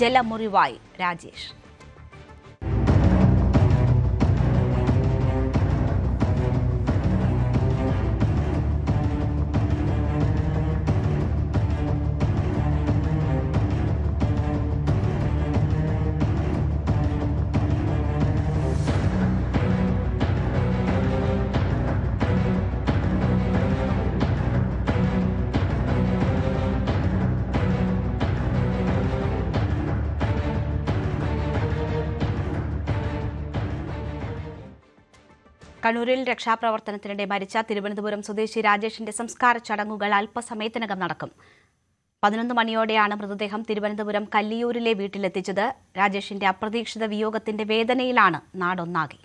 ജലമുറിവായി രാജേഷ്. കണ്ണൂരിൽ രക്ഷാപ്രവർത്തനത്തിനിടെ മരിച്ച തിരുവനന്തപുരം സ്വദേശി രാജേഷിന്റെ സംസ്കാര ചടങ്ങുകൾ അല്പസമയത്തിനകം നടക്കും. 11 മണിയോടെയാണ് മൃതദേഹം തിരുവനന്തപുരം കല്ലിയൂരിലെ വീട്ടിലെത്തിച്ചത്. രാജേഷിന്റെ അപ്രതീക്ഷിത വിയോഗത്തിന്റെ വേദനയിലാണ് നാടൊന്നാകെ.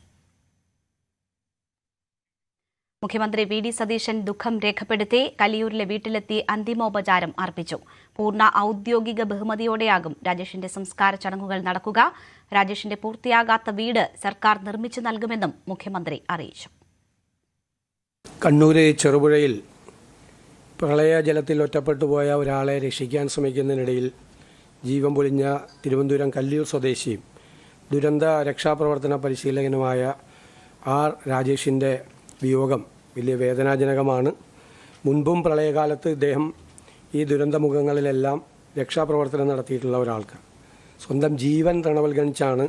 മുഖ്യമന്ത്രി വി ഡി സതീശൻ ദുഃഖം രേഖപ്പെടുത്തി കല്ലിയൂരിലെ വീട്ടിലെത്തി അന്തിമോപചാരം അർപ്പിച്ചു. പൂർണ്ണ ഔദ്യോഗിക ബഹുമതിയോടെയാകും രാജേഷിന്റെ സംസ്കാര ചടങ്ങുകൾ നടക്കുക. രാജേഷിന്റെ പൂർത്തിയാകാത്ത വീട് സർക്കാർ നിർമ്മിച്ചു നൽകുമെന്നും മുഖ്യമന്ത്രി അറിയിച്ചു. കണ്ണൂര് ചെറുപുഴയിൽ പ്രളയജലത്തിൽ ഒറ്റപ്പെട്ടുപോയ ഒരാളെ രക്ഷിക്കാൻ ശ്രമിക്കുന്നതിനിടയിൽ ജീവൻ പൊലിഞ്ഞ തിരുവനന്തപുരം കല്ലിയൂർ സ്വദേശിയും ദുരന്ത രക്ഷാപ്രവർത്തന പരിശീലകനുമായ ആർ രാജേഷിൻ്റെ വിയോഗം വലിയ വേദനാജനകമാണ്. മുൻപും പ്രളയകാലത്ത് ഇദ്ദേഹം ഈ ദുരന്തമുഖങ്ങളിലെല്ലാം രക്ഷാപ്രവർത്തനം നടത്തിയിട്ടുള്ള ഒരാൾക്ക് സ്വന്തം ജീവൻ തണവൽഗണിച്ചാണ്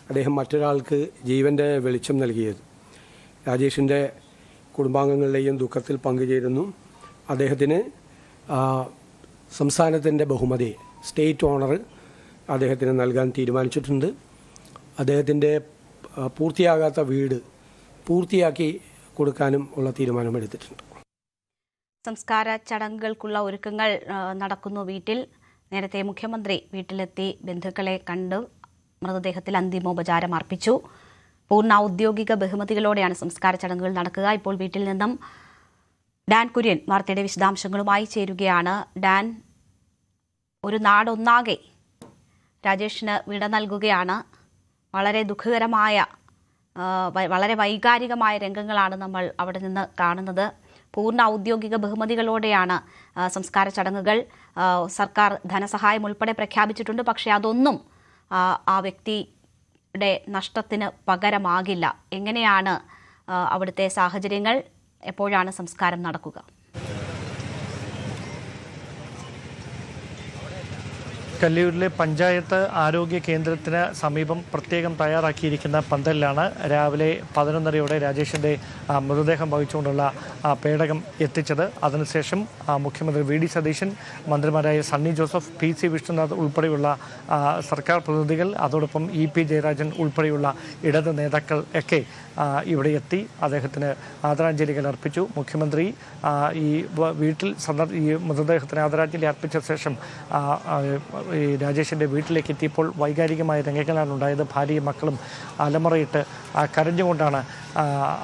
അദ്ദേഹം മറ്റൊരാൾക്ക് ജീവൻ്റെ വെളിച്ചം നൽകിയത്. രാജേഷിൻ്റെ കുടുംബാംഗങ്ങളുടെയും ദുഃഖത്തിൽ പങ്കുചേരുന്നു. അദ്ദേഹത്തിന് സംസ്ഥാനത്തിൻ്റെ ബഹുമതി സ്റ്റേറ്റ് ഓണർ അദ്ദേഹത്തിന് നൽകാൻ തീരുമാനിച്ചിട്ടുണ്ട്. അദ്ദേഹത്തിൻ്റെ പൂർത്തിയാകാത്ത വീട് പൂർത്തിയാക്കി കൊടുക്കാനും ഉള്ള തീരുമാനമെടുത്തിട്ടുണ്ട്. സംസ്കാര ചടങ്ങുകൾക്കുള്ള ഒരുക്കങ്ങൾ നടക്കുന്നു. വീട്ടിൽ നേരത്തെ മുഖ്യമന്ത്രി വീട്ടിലെത്തി ബന്ധുക്കളെ കണ്ട് മൃതദേഹത്തിൽ അന്തിമോപചാരം അർപ്പിച്ചു. പൂർണ്ണ ഔദ്യോഗിക ബഹുമതികളോടെയാണ് സംസ്കാര ചടങ്ങുകൾ നടക്കുക. ഇപ്പോൾ വീട്ടിൽ നിന്നും ഡാൻ കുര്യൻ വാർത്തയുടെ വിശദാംശങ്ങളുമായി ചേരുകയാണ്. ഡാൻ, ഒരു നാടൊന്നാകെ രാജേഷിന് വിട നൽകുകയാണ്. വളരെ ദുഃഖകരമായ വളരെ വൈകാരികമായ രംഗങ്ങളാണ് നമ്മൾ അവിടെ നിന്ന് കാണുന്നത്. പൂർണ്ണ ഔദ്യോഗിക ബഹുമതികളോടെയാണ് സംസ്കാര ചടങ്ങുകൾ. സർക്കാർ ധനസഹായം ഉൾപ്പെടെ പ്രഖ്യാപിച്ചിട്ടുണ്ട്. പക്ഷേ അതൊന്നും ആ വ്യക്തിയുടെ നഷ്ടത്തിന് പകരമാകില്ല. എങ്ങനെയാണ് അവിടുത്തെ സാഹചര്യങ്ങൾ? എപ്പോഴാണ് സംസ്കാരം നടക്കുക? കല്ലിയൂരിലെ പഞ്ചായത്ത് ആരോഗ്യ കേന്ദ്രത്തിന് സമീപം പ്രത്യേകം തയ്യാറാക്കിയിരിക്കുന്ന പന്തലിലാണ് രാവിലെ 11:30 രാജേഷിൻ്റെ മൃതദേഹം വഹിച്ചുകൊണ്ടുള്ള പേടകം എത്തിച്ചത്. അതിനുശേഷം മുഖ്യമന്ത്രി വി ഡി സതീശൻ, മന്ത്രിമാരായ സണ്ണി ജോസഫ്, പി സി വിഷ്ണുനാഥ് ഉൾപ്പെടെയുള്ള സർക്കാർ പ്രതിനിധികൾ, അതോടൊപ്പം ഇ പി ജയരാജൻ ഉൾപ്പെടെയുള്ള ഇടത് നേതാക്കൾ ഒക്കെ ഇവിടെ എത്തി അദ്ദേഹത്തിന് ആദരാഞ്ജലികൾ അർപ്പിച്ചു. മുഖ്യമന്ത്രി ഈ വീട്ടിൽ ഈ മൃതദേഹത്തിന് ആദരാഞ്ജലി അർപ്പിച്ച ശേഷം ഈ രാജേഷിൻ്റെ വീട്ടിലേക്ക് എത്തിയപ്പോൾ വൈകാരികമായ രംഗങ്ങളാണ് ഉണ്ടായത്. ഭാര്യയും മക്കളും അലമുറയിട്ട് കരഞ്ഞുകൊണ്ടാണ്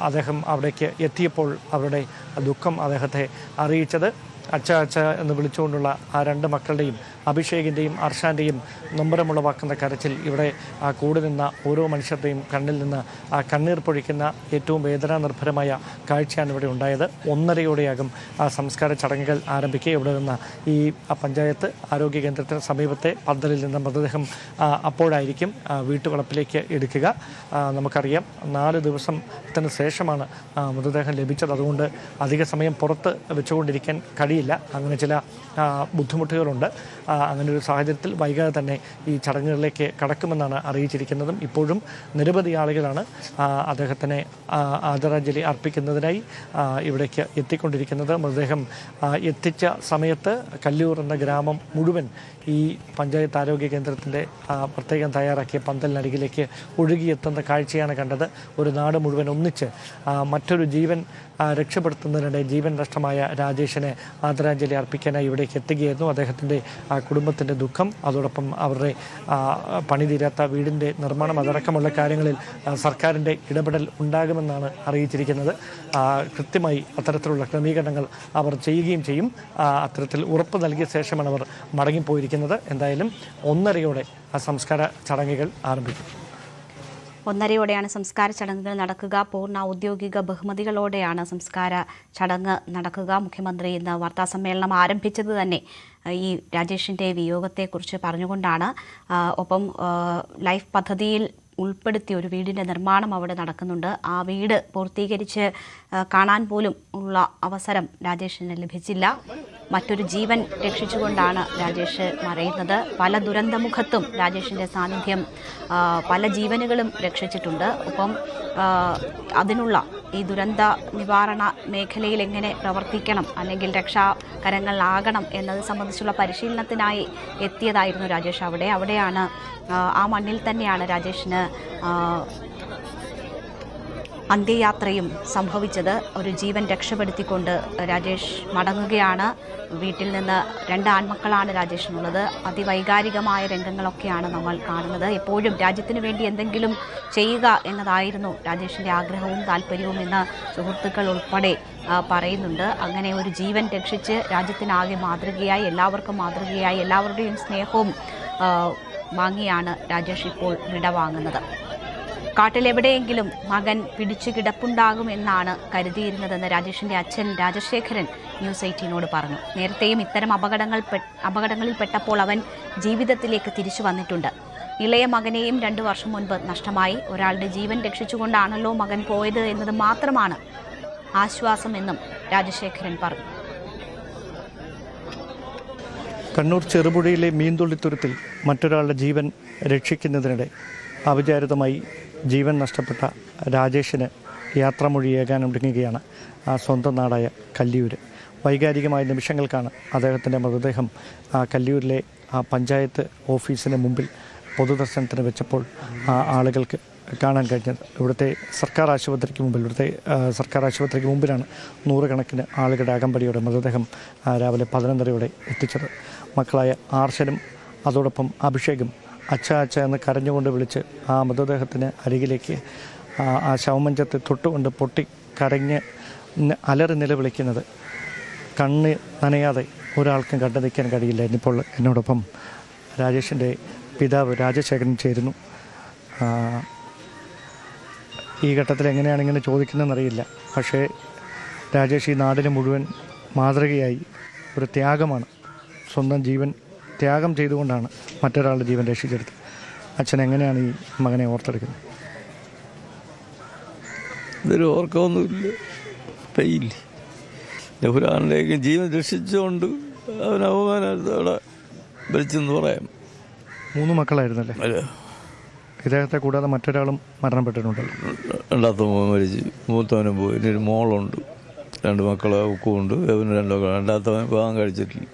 അദ്ദേഹം അവിടേക്ക് എത്തിയപ്പോൾ അവരുടെ ദുഃഖം അദ്ദേഹത്തെ അറിയിച്ചത്. അച്ഛ അച്ഛ എന്ന് വിളിച്ചുകൊണ്ടുള്ള ആ 2 മക്കളുടെയും, അഭിഷേകിൻ്റെയും അർഷാൻ്റെയും നൊമ്പരമുളവാക്കുന്ന കരച്ചിൽ ഇവിടെ കൂടി നിന്ന ഓരോ മനുഷ്യരുടെയും കണ്ണിൽ നിന്ന് കണ്ണീർ പൊഴിക്കുന്ന ഏറ്റവും വേദനാനിർഭരമായ കാഴ്ചയാണ് ഇവിടെ ഉണ്ടായത്. 1:30 സംസ്കാര ചടങ്ങുകൾ ആരംഭിക്കുക. ഇവിടെ നിന്ന് ഈ പഞ്ചായത്ത് ആരോഗ്യ കേന്ദ്രത്തിന് സമീപത്തെ പന്തലിൽ നിന്ന് മൃതദേഹം അപ്പോഴായിരിക്കും വീട്ടുവളപ്പിലേക്ക് എടുക്കുക. നമുക്കറിയാം 4 ദിവസത്തിന് ശേഷമാണ് മൃതദേഹം ലഭിച്ചത്. അതുകൊണ്ട് അധിക സമയം പുറത്ത് വെച്ചുകൊണ്ടിരിക്കാൻ കഴിയില്ല. അങ്ങനെ ചില ബുദ്ധിമുട്ടുകളുണ്ട്. അങ്ങനെ ഒരു സാഹചര്യത്തിൽ വൈകാതെ തന്നെ ഈ ചടങ്ങുകളിലേക്ക് കടക്കുമെന്നാണ് അറിയിച്ചിരിക്കുന്നതും. ഇപ്പോഴും നിരവധി ആളുകളാണ് അദ്ദേഹത്തിനെ ആദരാഞ്ജലി അർപ്പിക്കുന്നതിനായി ഇവിടേക്ക് എത്തിക്കൊണ്ടിരിക്കുന്നത്. മൃതദേഹം എത്തിച്ച സമയത്ത് കല്ലിയൂർ എന്ന ഗ്രാമം മുഴുവൻ ഈ പഞ്ചായത്ത് ആരോഗ്യ കേന്ദ്രത്തിൻ്റെ പ്രത്യേകം തയ്യാറാക്കിയ പന്തലിനരികിലേക്ക് ഒഴുകിയെത്തുന്ന കാഴ്ചയാണ് കണ്ടത്. ഒരു നാട് മുഴുവൻ ഒന്നിച്ച് മറ്റൊരു ജീവൻ രക്ഷപ്പെടുത്തുന്നതിനിടെ ജീവൻ നഷ്ടമായ രാജേഷിനെ ആദരാഞ്ജലി അർപ്പിക്കാനായി ഇവിടേക്ക് എത്തുകയായിരുന്നു. അദ്ദേഹത്തിൻ്റെ കുടുംബത്തിൻ്റെ ദുഃഖം, അതോടൊപ്പം അവരുടെ പണിതീരാത്ത വീടിൻ്റെ നിർമ്മാണം അതടക്കമുള്ള കാര്യങ്ങളിൽ സർക്കാരിൻ്റെ ഇടപെടൽ ഉണ്ടാകുമെന്നാണ് അറിയിച്ചിരിക്കുന്നത്. കൃത്യമായി അത്തരത്തിലുള്ള ക്രമീകരണങ്ങൾ അവർ ചെയ്യുകയും ചെയ്യും. അത്തരത്തിൽ ഉറപ്പ് നൽകിയ ശേഷമാണ് അവർ മടങ്ങിപ്പോയിരിക്കുന്നത്. എന്തായാലും 1:30 സംസ്കാര ചടങ്ങുകൾ ആരംഭിക്കും. 1:30-ഓടെയാണ് സംസ്കാര ചടങ്ങുകൾ നടക്കുക. പൂർണ്ണ ഔദ്യോഗിക ബഹുമതികളോടെയാണ് സംസ്കാര ചടങ്ങ് നടക്കുക. മുഖ്യമന്ത്രി ഇന്ന് വാർത്താസമ്മേളനം ആരംഭിച്ചത് തന്നെ ഈ രാജേഷിൻ്റെ വിയോഗത്തെക്കുറിച്ച് പറഞ്ഞുകൊണ്ടാണ്. ഒപ്പം ലൈഫ് പദ്ധതിയിൽ ഉൾപ്പെടുത്തിയ ഒരു വീടിൻ്റെ നിർമ്മാണം അവിടെ നടക്കുന്നുണ്ട്. ആ വീട് പൂർത്തീകരിച്ച് കാണാൻ പോലും ഉള്ള അവസരം രാജേഷിന് ലഭിച്ചില്ല. മറ്റൊരു ജീവൻ രക്ഷിച്ചുകൊണ്ടാണ് രാജേഷ് മറയുന്നത്. പല ദുരന്തമുഖത്തും രാജേഷിൻ്റെ സാന്നിധ്യം പല ജീവനുകളും രക്ഷിച്ചിട്ടുണ്ട്. ഒപ്പം അതിനുള്ള ഈ ദുരന്ത നിവാരണ മേഖലയിൽ എങ്ങനെ പ്രവർത്തിക്കണം അല്ലെങ്കിൽ രക്ഷാകരങ്ങളാകണം എന്നത് സംബന്ധിച്ചുള്ള പരിശീലനത്തിനായി എത്തിയതായിരുന്നു രാജേഷ്. അവിടെയാണ് ആ മണ്ണിൽ തന്നെയാണ് രാജേഷിന് അന്ത്യയാത്രയും സംഭവിച്ചത്. ഒരു ജീവൻ രക്ഷപ്പെടുത്തിക്കൊണ്ട് രാജേഷ് മടങ്ങുകയാണ്. വീട്ടിൽ നിന്ന് 2 ആൺമക്കളാണ് രാജേഷിനുള്ളത്. അതിവൈകാരികമായ രംഗങ്ങളൊക്കെയാണ് നമ്മൾ കാണുന്നത്. എപ്പോഴും രാജ്യത്തിന് വേണ്ടി എന്തെങ്കിലും ചെയ്യുക എന്നതായിരുന്നു രാജേഷിൻ്റെ ആഗ്രഹവും താല്പര്യവും എന്ന് സുഹൃത്തുക്കൾ ഉൾപ്പെടെ പറയുന്നുണ്ട്. അങ്ങനെ ഒരു ജീവൻ രക്ഷിച്ച് രാജ്യത്തിനാകെ മാതൃകയായി, എല്ലാവർക്കും മാതൃകയായി, എല്ലാവരുടെയും സ്നേഹവും വാങ്ങിയാണ് രാജേഷ് ഇപ്പോൾ വിടവാങ്ങുന്നത്. കാട്ടിലെവിടെയെങ്കിലും മകൻ പിടിച്ചു കിടപ്പുണ്ടാകുമെന്നാണ് കരുതിയിരുന്നതെന്ന് രാജേഷിന്റെ അച്ഛൻ രാജശേഖരൻ ന്യൂസ് 18നോട് പറഞ്ഞു. നേരത്തെയും ഇത്തരം അപകടങ്ങളിൽ പെട്ടപ്പോൾ അവൻ ജീവിതത്തിലേക്ക് തിരിച്ചു വന്നിട്ടുണ്ട്. ഇളയ മകനെയും 2 വർഷം മുൻപ് നഷ്ടമായി. ഒരാളുടെ ജീവൻ രക്ഷിച്ചുകൊണ്ടാണല്ലോ മകൻ പോയത് എന്നത് മാത്രമാണ് ആശ്വാസമെന്നും രാജശേഖരൻ പറഞ്ഞു. കണ്ണൂർ ചെറുപുഴയിലെ മീൻതുള്ളിത്തുരുത്തിൽ മറ്റൊരാളുടെ ജീവൻ രക്ഷിക്കുന്നതിനിടെ അവിചാരിതമായി ജീവൻ നഷ്ടപ്പെട്ട രാജേഷിന് യാത്രാമൊഴിയേകാനൊരുങ്ങുകയാണ് സ്വന്തം നാടായ കല്ലിയൂർ. വൈകാരികമായ നിമിഷങ്ങൾക്കാണ് അദ്ദേഹത്തിൻ്റെ മൃതദേഹം കല്ലിയൂരിലെ പഞ്ചായത്ത് ഓഫീസിന് മുമ്പിൽ പൊതുദർശനത്തിന് വെച്ചപ്പോൾ ആളുകൾക്ക് കാണാൻ കഴിഞ്ഞത്. ഇവിടുത്തെ സർക്കാർ ആശുപത്രിക്ക് മുമ്പിലാണ് നൂറുകണക്കിന് ആളുകളുടെ അകമ്പടിയോടെ മൃതദേഹം രാവിലെ 11:30-ഓടെ എത്തിച്ചത്. മക്കളായ ആർഷനും അതോടൊപ്പം അഭിഷേകും അച്ഛ എന്ന് കരഞ്ഞുകൊണ്ട് വിളിച്ച് ആ മൃതദേഹത്തിന് അരികിലേക്ക് ആ ശവമഞ്ചത്തെ തൊട്ടുകൊണ്ട് പൊട്ടി കരഞ്ഞ് അലറി നിലവിളിക്കുന്നത് കണ്ണ് നനയാതെ ഒരാൾക്കും കണ്ടു നിൽക്കാൻ കഴിയില്ല. ഇന്നിപ്പോൾ എന്നോടൊപ്പം രാജേഷിൻ്റെ പിതാവ് രാജശേഖരൻ ചേരുന്നു. ഈ ഘട്ടത്തിൽ എങ്ങനെയാണ് ഇങ്ങനെ ചോദിക്കുന്നതെന്നറിയില്ല. പക്ഷേ രാജേഷ് ഈ നാടിന് മുഴുവൻ മാതൃകയായി ഒരു ത്യാഗമാണ്. സ്വന്തം ജീവൻ ത്യാഗം ചെയ്തുകൊണ്ടാണ് മറ്റൊരാളുടെ ജീവൻ രക്ഷിച്ചെടുത്തത്. അച്ഛൻ എങ്ങനെയാണ് ഈ മകനെ ഓർത്തെടുക്കുന്നത്? ഇതൊരു ഓർക്കമൊന്നുമില്ല, പെയില്ല. ഒരാളിലേക്ക് ജീവൻ രക്ഷിച്ചുകൊണ്ട് അവൻ അവമാനത്തോടെ ഭരിച്ചെന്ന് പറയാം. 3 മക്കളായിരുന്നല്ലേ? ഇദ്ദേഹത്തെ കൂടാതെ മറ്റൊരാളും മരണപ്പെട്ടിട്ടുണ്ടല്ലോ. 2ാമത്തെ മോൻ മരിച്ച്, മൂത്തവനും പോയി. ഇനി ഒരു മോളുണ്ട്, 2 മക്കളെ ഉക്കുണ്ട്. അവന് 2 മക്കൾ. 2ാമത്തവൻ വിവാഹം കഴിച്ചിട്ടില്ല.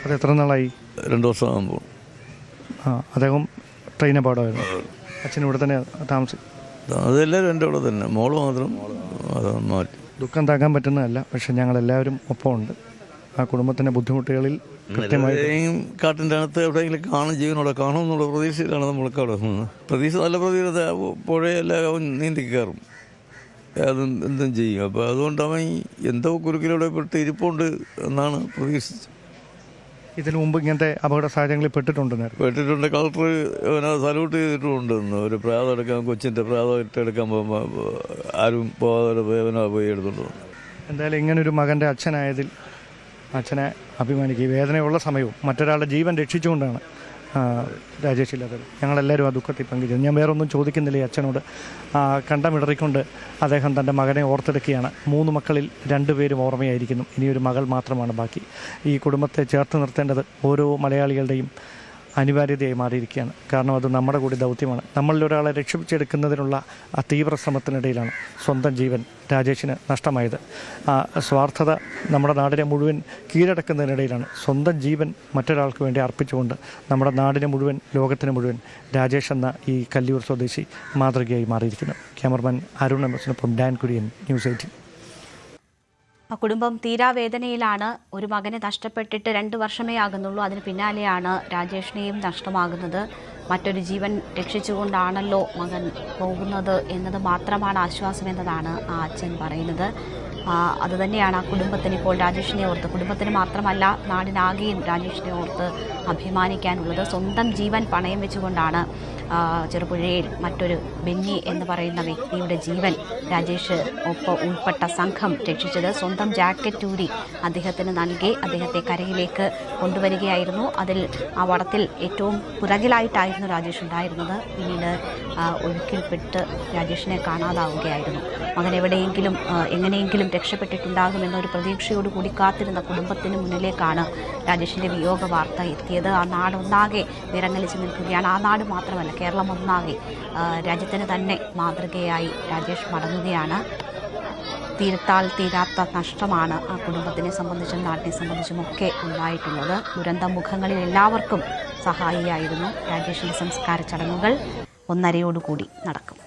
അത് എത്ര നാളായി? 2 വർഷമാകുമ്പോൾ. അദ്ദേഹം ട്രെയിൻ അപകടമായിരുന്നു. അച്ഛൻ ഇവിടെ തന്നെ താമസിച്ചു? അതെല്ലാവരും എൻ്റെ ഇവിടെ തന്നെ. മോള് മാത്രം അത് മാറ്റി. ദുഃഖം താങ്ങാൻ പറ്റുന്നതല്ല, പക്ഷെ ഞങ്ങളെല്ലാവരും ഒപ്പമുണ്ട്. ആ കുടുംബത്തിൻ്റെ ബുദ്ധിമുട്ടുകളിൽ കൃത്യമായും കാട്ടിൻ്റെ അകത്ത് എവിടെയെങ്കിലും കാണും, ജീവനോടെ കാണും എന്നുള്ള പ്രതീക്ഷയിലാണ് നമ്മളൊക്കെ അവിടെ നിന്നത്. നല്ല പ്രതീക്ഷ. പുഴയെല്ലാം അവൻ നീന്തി കയറും, അതും എന്തും ചെയ്യും. അപ്പോൾ അതുകൊണ്ട് അവൻ എന്തോ കുരുക്കിലൂടെ പെട്ട് ഇരിപ്പുണ്ട് എന്നാണ് പ്രതീക്ഷിച്ചത്. ഇതിനു മുമ്പ് ഇങ്ങനത്തെ അപകട സാഹചര്യങ്ങളിൽ പെട്ടിട്ടുണ്ട്. കളക്ടർ അവനെ സല്യൂട്ട് ചെയ്തിട്ടുണ്ടെന്ന്. ഒരു പ്രാതം എടുക്കാൻ, കൊച്ചിൻ്റെ പ്രാതം എടുക്കാൻ പോകുമ്പോൾ ആരും പോകാതെ പോയി എടുത്തുകൊണ്ട്. എന്തായാലും ഇങ്ങനൊരു മകൻ്റെ അച്ഛനായതിൽ അച്ഛനെ അഭിമാനിക്കുക. വേദനയുള്ള സമയവും മറ്റൊരാളുടെ ജീവൻ രക്ഷിച്ചുകൊണ്ടാണ് രാജേഷ് ഇല്ലാത്തത്. ഞങ്ങളെല്ലാവരും ആ ദുഃഖത്തിൽ പങ്കുചേരും. ഞാൻ വേറെ ഒന്നും ചോദിക്കുന്നില്ല. ഈ അച്ഛനോട് കണ്ടമിടറിക്കൊണ്ട് അദ്ദേഹം തൻ്റെ മകനെ ഓർത്തെടുക്കുകയാണ്. 3 മക്കളിൽ 2 പേരും ഓർമ്മയായിരിക്കുന്നു. ഇനിയൊരു മകൾ മാത്രമാണ് ബാക്കി. ഈ കുടുംബത്തെ ചേർത്ത് നിർത്തേണ്ടത് ഓരോ മലയാളികളുടെയും അനിവാര്യതയായി മാറിയിരിക്കുകയാണ്. കാരണം അത് നമ്മുടെ കൂടി ദൗത്യമാണ്. നമ്മളിൽ ഒരാളെ രക്ഷിച്ചെടുക്കുന്നതിനുള്ള ആ തീവ്ര ശ്രമത്തിനിടയിലാണ് സ്വന്തം ജീവൻ രാജേഷിന് നഷ്ടമായത്. സ്വാർത്ഥത നമ്മുടെ നാടിനെ മുഴുവൻ കീഴടക്കുന്നതിനിടയിലാണ് സ്വന്തം ജീവൻ മറ്റൊരാൾക്ക് വേണ്ടി അർപ്പിച്ചുകൊണ്ട് നമ്മുടെ നാടിനെ മുഴുവൻ, ലോകത്തിന് മുഴുവൻ രാജേഷ് എന്ന ഈ കല്ലിയൂർ സ്വദേശി മാതൃകയായി മാറിയിരിക്കുന്നു. ക്യാമറമാൻ അരുൺ എംഎസിനൊപ്പം ഡാൻ കുര്യൻ, ന്യൂസ് 18. കുടുംബം തീരാവേദനയിലാണ്. ഒരു മകനെ നഷ്ടപ്പെട്ടിട്ട് 2 വർഷമേ ആകുന്നുള്ളൂ. അതിന് പിന്നാലെയാണ് രാജേഷിനെയും നഷ്ടമാകുന്നത്. മറ്റൊരു ജീവൻ രക്ഷിച്ചുകൊണ്ടാണല്ലോ മകൻ പോകുന്നത് എന്നത് മാത്രമാണ് ആശ്വാസമെന്നതാണ് ആ അച്ഛൻ പറയുന്നത്. അതുതന്നെയാണ് ആ കുടുംബത്തിന് ഇപ്പോൾ രാജേഷിനെ ഓർത്ത്, കുടുംബത്തിന് മാത്രമല്ല നാടിനാകെയും രാജേഷിനെ ഓർത്ത് അഭിമാനിക്കാനുള്ളത്. സ്വന്തം ജീവൻ പണയം വെച്ചുകൊണ്ടാണ് ചെറുപുഴയിൽ മറ്റൊരു ബെന്നി എന്ന് പറയുന്ന വ്യക്തിയുടെ ജീവൻ രാജേഷ് ഉൾപ്പെട്ട സംഘം രക്ഷിച്ചത്. സ്വന്തം ജാക്കറ്റ് ഊരി അദ്ദേഹത്തിന് നൽകി അദ്ദേഹത്തെ കരയിലേക്ക് കൊണ്ടുവരികയായിരുന്നു. അതിൽ ആ വടത്തിൽ ഏറ്റവും പുറകിലായിട്ടായിരുന്നു രാജേഷ് ഉണ്ടായിരുന്നത്. പിന്നീട് ഒഴുക്കിൽപ്പെട്ട് രാജേഷിനെ കാണാതാവുകയായിരുന്നു. മകൻ എവിടെയെങ്കിലും എങ്ങനെയെങ്കിലും രക്ഷപ്പെട്ടിട്ടുണ്ടാകുമെന്നൊരു പ്രതീക്ഷയോടുകൂടി കാത്തിരുന്ന കുടുംബത്തിന് മുന്നിലേക്കാണ് രാജേഷിൻ്റെ വിയോഗ വാർത്ത എത്തിയത്. ആ നാടൊന്നാകെ നിറങ്ങലിച്ച് നിൽക്കുകയാണ്. ആ നാട് മാത്രമല്ല, കേരളം ഒന്നാകെ, രാജ്യത്തിന് തന്നെ മാതൃകയായി രാജേഷ് മടങ്ങുകയാണ്. തീരത്താൽ തീരാത്ത നഷ്ടമാണ് ആ കുടുംബത്തിനെ സംബന്ധിച്ചും നാട്ടിനെ സംബന്ധിച്ചും ഒക്കെ ഉണ്ടായിട്ടുള്ളത്. ദുരന്ത മുഖങ്ങളിൽ എല്ലാവർക്കും സഹായിയായിരുന്നു. രാജേഷിൻ്റെ സംസ്കാര ചടങ്ങുകൾ 1:30 നടക്കും.